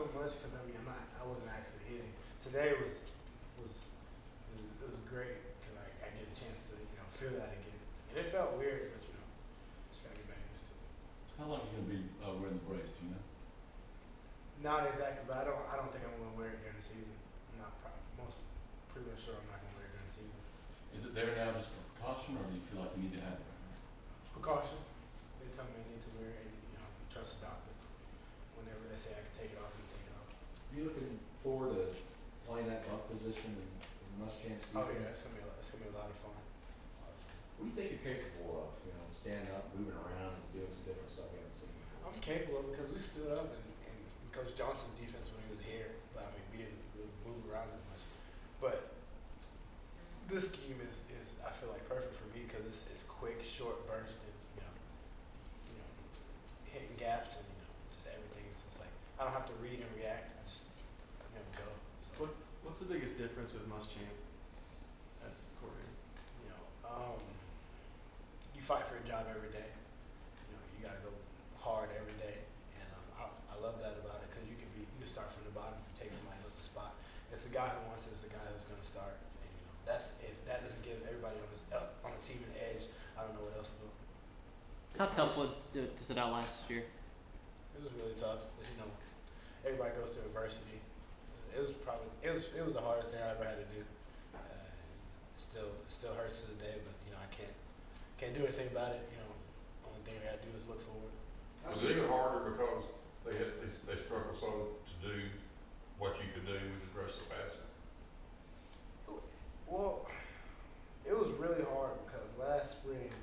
so much because I mean I wasn't actually hitting. Today it was great because I get a chance to feel that again, and it felt weird, but just gotta get back used to it. How long are you going to be wearing the brace? Do you know? Not exactly, but I don't think I'm gonna wear it during the season. I'm not pretty much sure I'm not gonna wear it during the season. Is it there now just for precaution, or do you feel like you need to have it? Precaution. They tell me I need to wear it, and trust the doctor. Whenever they say I can take it off, I can take it off. You looking forward to playing that bump position in Muschamp defense? Oh yeah, it's gonna be a lot of fun. What do you think you're capable of? Standing up, moving around, and doing some different stuff we haven't seen before. I'm capable of it because we stood up and Coach Johnson's defense when he was here, but I mean we didn't really move around as much. But this scheme is I feel like perfect for me because it's quick, short burst, and hitting gaps and just everything. It's just like I don't have to read and react. I just go. So, What's the biggest difference with Muschamp as the coordinator? You fight for a job every day. You got to go hard every day, and I love that about it because you can start from the bottom, take somebody else's spot. It's the guy who wants it. It's the guy who's going to start. And, that's if that doesn't give everybody on the team an edge. I don't know what else will. How tough was to sit out last year? It was really tough. But, everybody goes through adversity. It was the hardest thing I ever had to do. It still hurts to the day, but I can't do anything about it. Only thing I got to do is look forward. Was it even harder because they struggle so to do what you could do with the rest of the passing? Well, it was really hard because last spring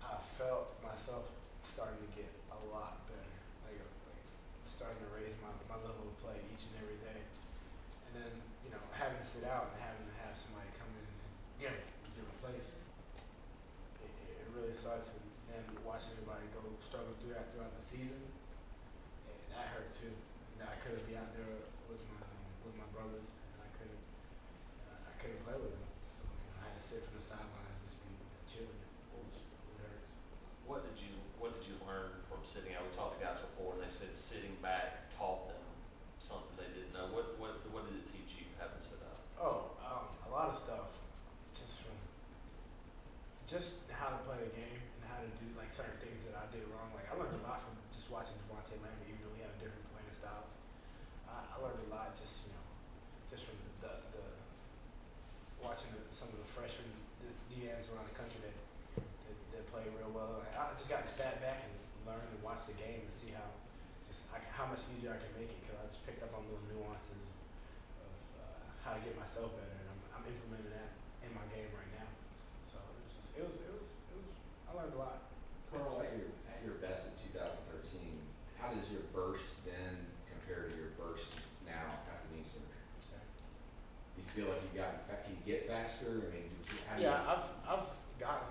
I felt myself starting to get a lot better, like starting to raise my level of play each and every day, and then having to sit out and having to have somebody come in and replace it really sucks, and then watching everybody go struggle throughout the season, and that hurt too. I couldn't be out there with my brothers, and I couldn't play with them. So I had to sit from the sideline and just be chilling, which hurts. What did you learn from sitting out? We talked to guys before, and they said sitting back taught them something they didn't know. What did it teach you having to sit out? A lot of stuff, just how to play the game and how to do like certain things that I did wrong. Like I learned a lot from just watching Devontae Lambert, even though we have different playing styles. I learned a lot just from the watching some of the freshmen DNs around the country that play real well. Like, I just got to sat back and learn and watch the game and see how much easier I can make it because I just picked up on little nuances of how to get myself better, and I'm implementing that in my game right now. So it was I learned a lot. Carl, at your best in 2013, how does your burst then compare to your burst now after knee surgery? You feel like can you get faster? I mean, I've gotten.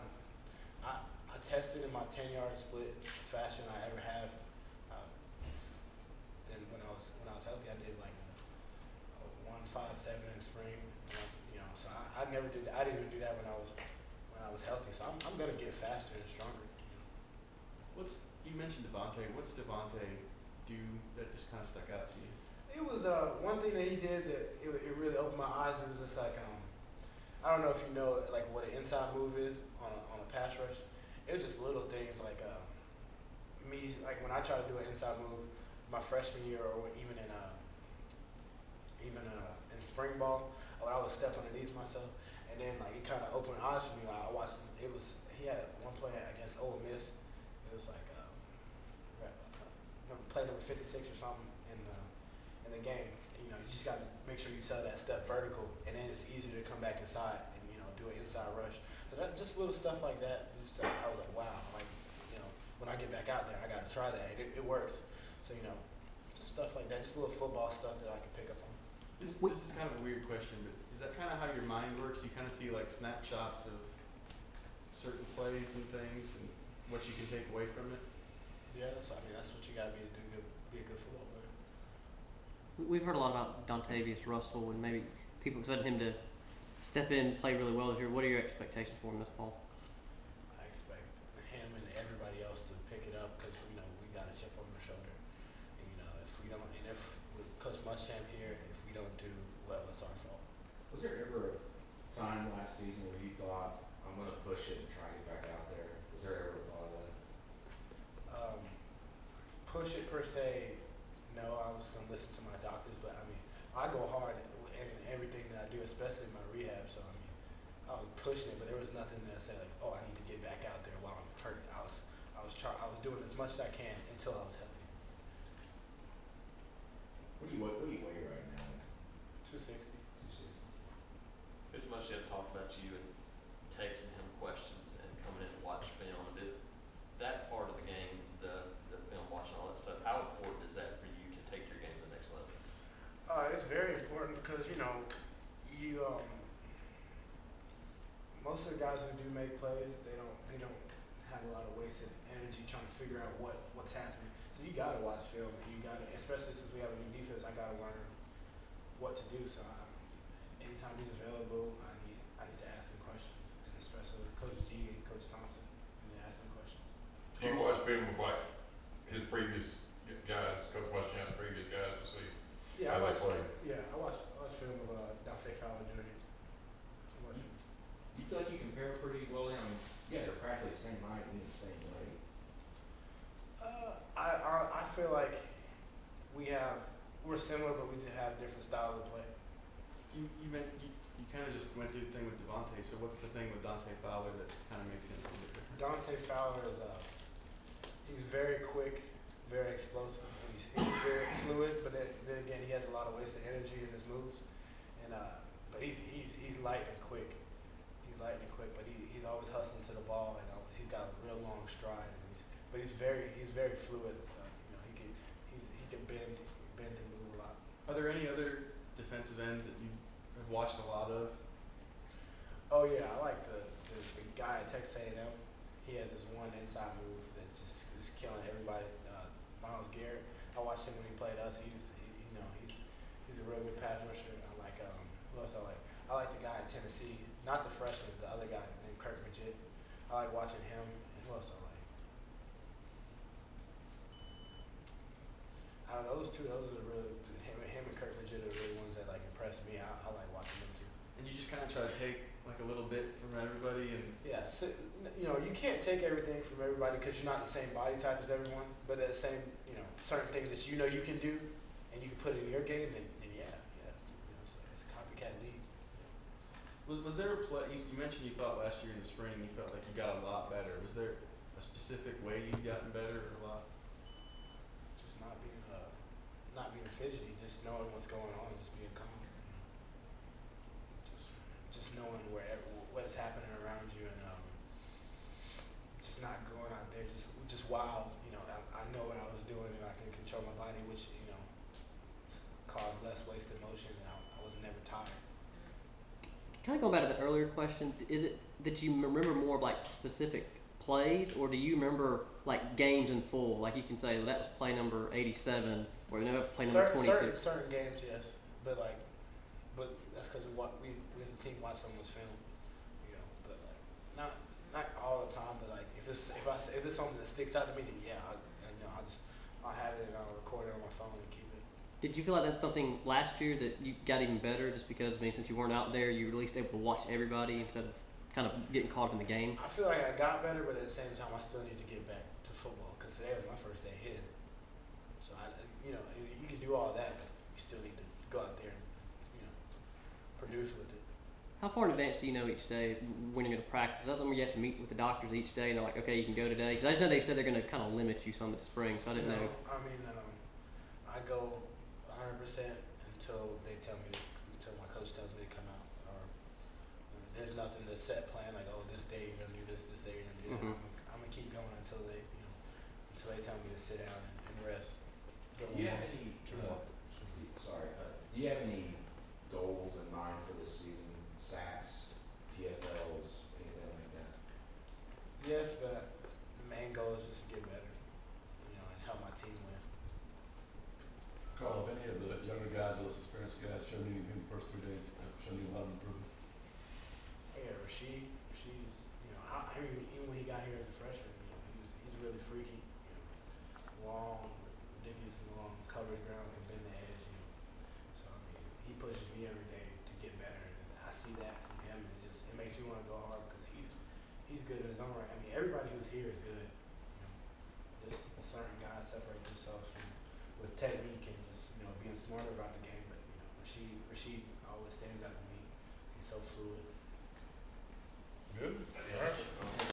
I tested in my 10-yard split faster than I ever have. And when I was healthy, I did like a 1.57 in spring. So I never did that. I didn't even do that when I was healthy. So I'm gonna get faster and stronger. You mentioned Devontae. What's Devontae do that just kind of stuck out to you? It was one thing that he did that it really opened my eyes. It was just like I don't know if you know like what an inside move is on a pass rush. It was just little things like me like when I try to do an inside move my freshman year or even in spring ball, when I would step underneath myself, and then like it kind of opened eyes for me. I watched he had one play against Ole Miss. It was like play number 56 or something in the game. You just got to make sure you sell that step vertical, and then it's easier to come back inside and do an inside rush. So that just little stuff like that. I was like, wow, like when I get back out there, I got to try that. It works. So just stuff like that, just little football stuff that I can pick up on. This is kind of a weird question, but is that kind of how your mind works? You kind of see like snapshots of certain plays and things and what you can take away from it? Yeah, that's what you got to be to be a good football player. We've heard a lot about Dontavius Russell and maybe people expecting him to step in and play really well this year. What are your expectations for him this fall? I expect him and everybody else to pick it up because we got a chip on our shoulder. And, if we don't, and if push it per se, no, I was gonna listen to my doctors, but I mean, I go hard in everything that I do, especially in my rehab. So I mean, I was pushing it, but there was nothing that said like, oh, I need to get back out there while I'm hurt. I was doing as much as I can until I was healthy. What do you weigh right now? 260. 260. Pretty much have talked about you and texting him questions and coming in to watch film. That part of the game, the film watching, all that stuff, how important is that for you to take your game to the next level? It's very important because you most of the guys who do make plays, they don't have a lot of wasted energy trying to figure out what's happening. So you gotta watch film, and you gotta, especially since we have a new defense, I gotta learn what to do. So anytime he's available, I need to ask him questions, and especially with Coach G and Coach Thompson, I need to ask them questions. You watch film of like his previous guys, Coach Muschamp, previous guys to see Yeah, how they play. I watch film of Dante Fowler Jr. I watch him. You feel like you compare pretty well? I mean, you guys are practically the same height and the same weight. I feel like we're similar, but we do have different styles of play. You kind of just went through the thing with Devontae. So what's the thing with Dante Fowler that kind of makes him a bit different? Dante Fowler is he's very quick, very explosive. He's very fluid, but then again, he has a lot of wasted energy in his moves. And but he's light and quick. He's light and quick, but he's always hustling to the ball, and he's got a real long stride. But he's very fluid. He can bend and move a lot. Are there any other defensive ends that you have watched a lot of? Oh yeah, I like the guy at Texas A&M. He has this one inside move that's just killing everybody. Miles Garrett. I watched him when he played us. He's a real good pass rusher. I like who else I like? I like the guy at Tennessee, not the freshman, the other guy named Kurt Magid. I like watching him. And who else I like? I don't know, those are the really him and Kurt Magid are the really ones that like impress me. I like watching them too. And you just kind of try to take like a little bit from everybody and. Yeah, so, you can't take everything from everybody because you're not the same body type as everyone. But at the same, certain things that you can do, and you can put it in your game, then yeah. So it's a copycat league. Was there a play? You mentioned you thought last year in the spring you felt like you got a lot better. Was there a specific way you'd gotten better or a lot? Just not being fidgety, just knowing what's going on, just being calm. Just knowing what's happening around you, and just not going out there just wild. I know what I was doing, and I can control my body, which caused less wasted motion, and I was never tired. Kind of going back to the earlier question, is it that you remember more of like specific plays, or do you remember like games in full? Like you can say, well, that was play number 87, or no, play number 22. Certain games, yes, but that's because we as a team watch someone's film, but like not all the time. But like if it's something that sticks out to me, then yeah, I'll have it and I'll record it on my phone and keep it. Did you feel like that's something last year that you got even better, just because since you weren't out there, you were at least able to watch everybody instead of kind of getting caught up in the game? I feel like I got better, but at the same time, I still need to get back to football because today was my first day hitting. So you can do all that, but you still need to go out there and produce with it. How far in advance do you know each day when you're going to practice? Is that something where you have to meet with the doctors each day and they're like, okay, you can go today? Because I just know they said they're going to kind of limit you some this spring, so I didn't know. I mean, I go 100% until my coach tells me to come out. Or there's nothing to set plan like, oh, this day you're gonna do this day you're gonna do that. Mm-hmm. I'm gonna keep going until they tell me to sit down and rest. Do you have any? Sorry. Do you have any goals in mind for this season? Sacks, TFLs, anything like that? Yes, but the main goal is just to get better, and help my team win. Carl, have any of the younger guys, less experienced guys, shown you anything the first 3 days, have shown you a lot of improvement? Yeah, Rasheed's, I mean, even when he got here as a freshman, he's really freaky. Long, ridiculously long, covered ground, can bend the edge. So I mean, he pushes me every day to get better, and I see that from him, and it makes me want to go hard because he's good in his own right. I mean, everybody who's here is good. Just certain guys separate themselves technique and just, you know, being smarter about the game. But, you know, Rasheed always stands out to me. He's so fluid.